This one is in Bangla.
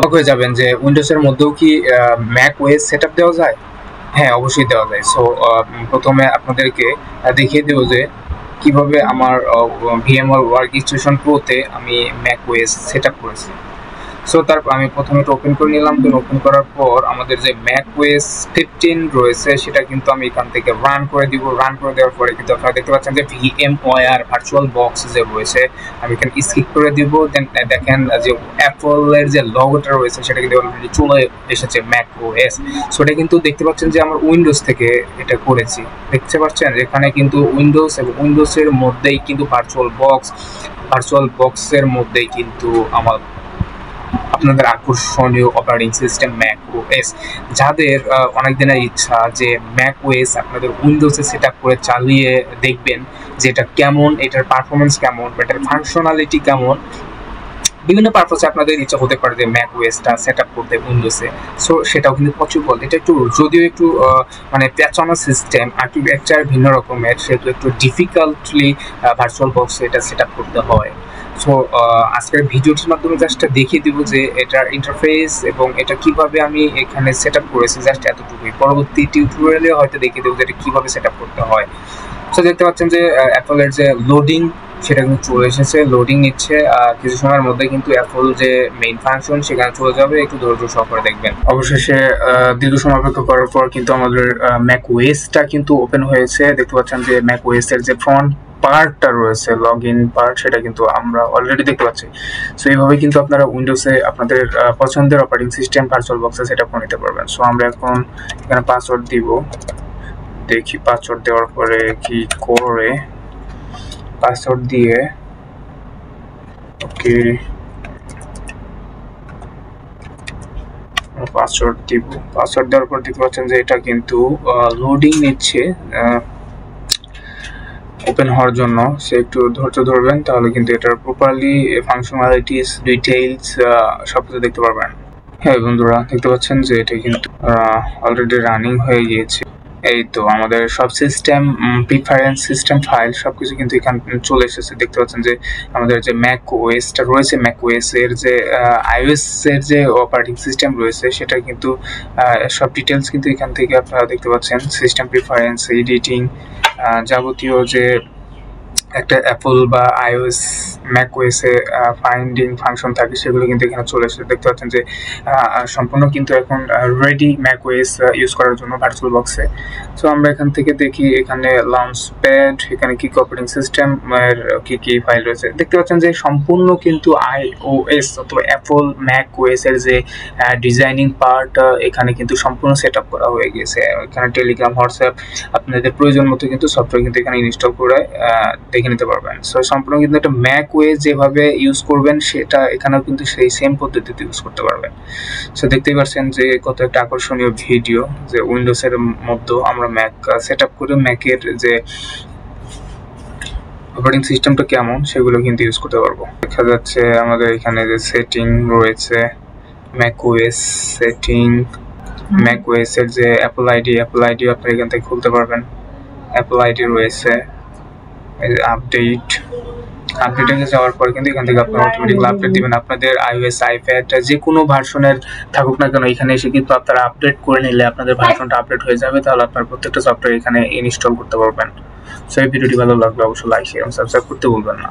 অবাক হয়ে যাবেন যে উইন্ডোজের মধ্যেও কি ম্যাক ওএস সেটআপ দেওয়া যায়। হ্যাঁ, অবশ্যই দেওয়া যায়। সো প্রথমে আপনাদেরকে দেখিয়ে দেব যে কিভাবে আমার VMware ওয়ার্কস্টেশন প্রোতে আমি ম্যাক ওএস সেটআপ করেছি। সো তারপর আমি প্রথমে এটা ওপেন করে নিলাম। দেন ওপেন করার পর আমাদের যে ম্যাক ওএস 15 রয়েছে সেটা কিন্তু আমি এখান থেকে রান করে দিব। রান করে দেওয়ার পরে কিন্তু আপনারা দেখতে পাচ্ছেন যে VMware ভার্চুয়াল বক্স যে রয়েছে আমি এখানে স্কিপ করে দিব। দেন দেখেন যে অ্যাপলের যে লোগোটা রয়েছে সেটা কিন্তু অলরেডি চলে এসেছে ম্যাক ওএস। সো এটা কিন্তু দেখতে পাচ্ছেন যে আমার উইন্ডোজ থেকে এটা করেছি। দেখতে পাচ্ছেন এখানে কিন্তু উইন্ডোজ এবং উইন্ডোজের মধ্যেই কিন্তু ভার্চুয়াল বক্সের মধ্যেই কিন্তু আমার আপনাদের আকর্ষণীয় অপারেটিং সিস্টেম ম্যাক ওএস। যাদের অনেক দিনের ইচ্ছা যে ম্যাক ওএস আপনাদের উইন্ডোজে সেট আপ করে চালিয়ে দেখবেন যে এটা কেমন, এটার পারফরমেন্স কেমন, এটার ফাংশনালিটি কেমন, বিভিন্ন পারপাসে আপনাদের ইচ্ছা হতে পারে যে ম্যাক ওএসটা সেট আপ করতে উইন্ডোজে। সো সেটাও কিন্তু পসিবল। এটা একটু যদিও একটু মানে প্যাচানো সিস্টেম, আর্কিটেকচার ভিন্ন রকমের, সেহেতু একটু ডিফিকাল্টলি ভার্চুয়াল বক্সে এটা সেট আপ করতে হয়। সো আজকের ভিডিওটির মাধ্যমে জাস্ট দেখিয়ে দিব যে এটার ইন্টারফেস এবং এটা কিভাবে আমি এখানে সেট আপ করেছি, জাস্ট এতটুকুই। পরবর্তী টিউটোরিয়ালে হয়তো দেখিয়ে দেবো যে এটা কিভাবে সেট আপ করতে হয়। সো দেখতে পাচ্ছেন যে অ্যাপলের যে লোডিং সেটা কিন্তু চলে এসেছে, লোডিং নিচ্ছে। কিছু সময়ের মধ্যে কিন্তু অ্যাপল যে মেইন ফাংশন সেখানে চলে যাবে, একটু ধৈর্য সহকারে দেখবেন। অবশেষে দীর্ঘ সময় অপেক্ষা করার পর কিন্তু আমাদের ম্যাক ওএসটা কিন্তু ওপেন হয়েছে। দেখতে পাচ্ছেন যে ম্যাক ওএস এর যে ফ্রন্ট পার্টটা রয়েছে, লগ ইন পার্ট, সেটা কিন্তু আমরা অলরেডি দেখতে পাচ্ছি। সো এইভাবে কিন্তু আপনারা উইন্ডোজে আপনাদের পছন্দের অপারেটিং সিস্টেম ভার্চুয়াল বক্সে সেট আপ করে নিতে পারবেন। সো আমরা এখন এখানে পাসওয়ার্ড দিব, দেখি পাসওয়ার্ড দেওয়ার পরে কি করে। পাসওয়ার্ড দিয়ে ওকে পাসওয়ার্ড দিব। পাসওয়ার্ড দেওয়ার পর দেখতে পাচ্ছেন যে এটা কিন্তু লোডিং নিচ্ছে ওপেন হওয়ার জন্য। সে একটু ধৈর্য ধরবেন, তাহলে কিন্তু এটার প্রপারলি ফাংশনালিটিস, ডিটেইলস সবকিছু দেখতে পারবেন। হ্যাঁ বন্ধুরা, দেখতে পাচ্ছেন যে এটা কিন্তু অলরেডি রানিং হয়ে গিয়েছে। এই তো আমাদের সব সিস্টেম প্রিফারেন্স, সিস্টেম ফাইল সবকিছু কিন্তু এখানে চলে এসেছে। দেখতে পাচ্ছেন যে আমাদের যে ম্যাক ওএসটা রয়েছে, ম্যাক ওএস এর যে আইওএস এর যে অপারেটিং সিস্টেম রয়েছে সেটা কিন্তু সব ডিটেলস কিন্তু এখান থেকে আপনারা দেখতে পাচ্ছেন। সিস্টেম প্রিফারেন্স, এডিটিং, যাবতীয় যে একটা অ্যাপল বা আইওএস ম্যাক ওএসে ফাইন্ডিং ফাংশন থাকে সেগুলো কিন্তু এখানে চলে এসেছে। দেখতে পাচ্ছেন যে সম্পূর্ণ কিন্তু এখন রেডি ম্যাক ওএস ইউজ করার জন্য ভার্চুয়াল বক্সে। সো আমরা এখান থেকে দেখি এখানে লঞ্চ প্যাড, এখানে কি অপারেটিং সিস্টেম এর কি ফাইল রয়েছে। দেখতে পাচ্ছেন যে সম্পূর্ণ কিন্তু আইওএস অথবা অ্যাপল ম্যাক ওএস এর যে ডিজাইনিং পার্ট এখানে কিন্তু সম্পূর্ণ সেট আপ করা হয়ে গেছে। এখানে টেলিগ্রাম, হোয়াটসঅ্যাপ আপনাদের প্রয়োজন মতো কিন্তু সফটওয়্যার কিন্তু এখানে ইনস্টল করে দেখে নিতে পারবেন। সো সম্পূর্ণ কিন্তু একটা ম্যাক ওএস যেভাবে ইউজ করবেন সেটা এখানেও কিন্তু সেই সেম পদ্ধতিতে ইউজ করতে পারবেন। সো দেখতেই পাচ্ছেন যে কত একটা আকর্ষণীয় ভিডিও, যে উইন্ডোজের মধ্যেও আমরা ম্যাক সেট আপ করে ম্যাকের যে অপারেটিং সিস্টেমটা কেমন সেগুলো কিন্তু ইউজ করতে পারবো। দেখা যাচ্ছে আমাদের এখানে যে সেটিং রয়েছে, Mac OS setting, Mac OS এর যে অ্যাপল আইডি আপনি এখান থেকে খুলতে পারবেন। অ্যাপল আইডি রয়েছে, আপডেটে যাওয়ার পর কিন্তু এখান থেকে আপনারা অটোমেটিক্যালি আপডেট দিবেন। আপনাদের আইওএস, আইপ্যাড যে কোনো ভার্সনের থাকুক না কেন, এখানে এসে কিন্তু আপনারা আপডেট করে নিলে আপনাদের ভার্সনটা আপডেট হয়ে যাবে, তাহলে আপনার প্রত্যেকটা সফটওয়্যার এখানে ইনস্টল করতে পারবেন। সো এই ভিডিওটি ভালো লাগলে অবশ্যই লাইক, শেয়ার এবং সাবস্ক্রাইব করতে ভুলবেন না।